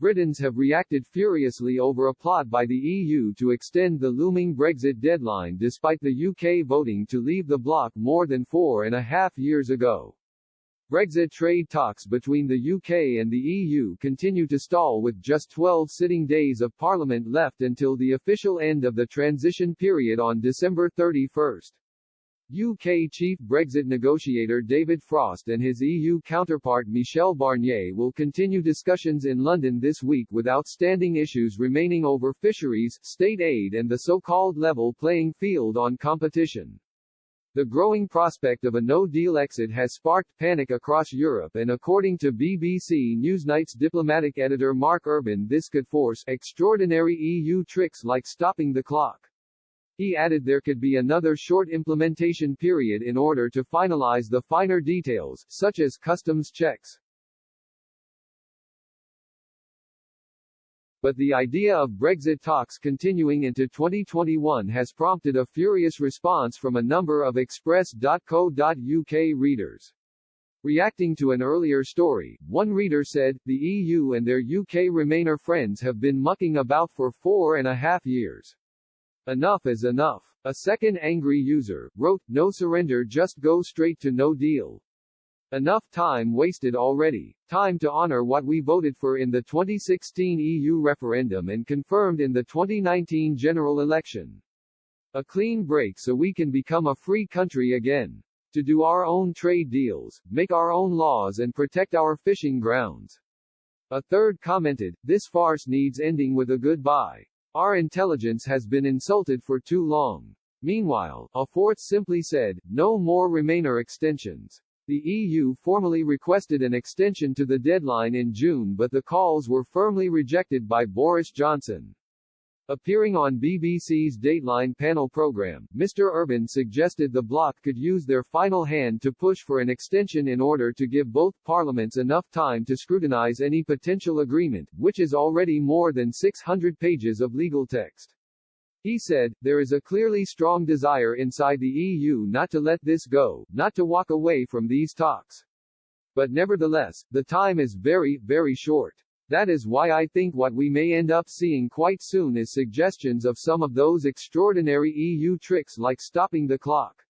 Britons have reacted furiously over a plot by the EU to extend the looming Brexit deadline despite the UK voting to leave the bloc more than 4.5 years ago. Brexit trade talks between the UK and the EU continue to stall with just 12 sitting days of Parliament left until the official end of the transition period on December 31. UK chief Brexit negotiator David Frost and his EU counterpart Michel Barnier will continue discussions in London this week with outstanding issues remaining over fisheries, state aid and the so-called level playing field on competition. The growing prospect of a no-deal exit has sparked panic across Europe, and according to BBC Newsnight's diplomatic editor Mark Urban, this could force extraordinary EU tricks like stopping the clock. He added there could be another short implementation period in order to finalize the finer details, such as customs checks. But the idea of Brexit talks continuing into 2021 has prompted a furious response from a number of Express.co.uk readers. Reacting to an earlier story, one reader said, "The EU and their UK Remainer friends have been mucking about for 4.5 years. Enough is enough." A second angry user wrote, "No surrender, just go straight to no deal. Enough time wasted already. Time to honor what we voted for in the 2016 EU referendum and confirmed in the 2019 general election. A clean break so we can become a free country again. To do our own trade deals, make our own laws and protect our fishing grounds." A third commented, "This farce needs ending with a goodbye. Our intelligence has been insulted for too long." Meanwhile, a fourth simply said, "No more Remainer extensions." The EU formally requested an extension to the deadline in June, but the calls were firmly rejected by Boris Johnson. Appearing on BBC's Dateline panel program, Mr. Urban suggested the bloc could use their final hand to push for an extension in order to give both parliaments enough time to scrutinise any potential agreement, which is already more than 600 pages of legal text. He said, "There is a clearly strong desire inside the EU not to let this go, not to walk away from these talks. But nevertheless, the time is very, very short. That is why I think what we may end up seeing quite soon is suggestions of some of those extraordinary EU tricks like stopping the clock."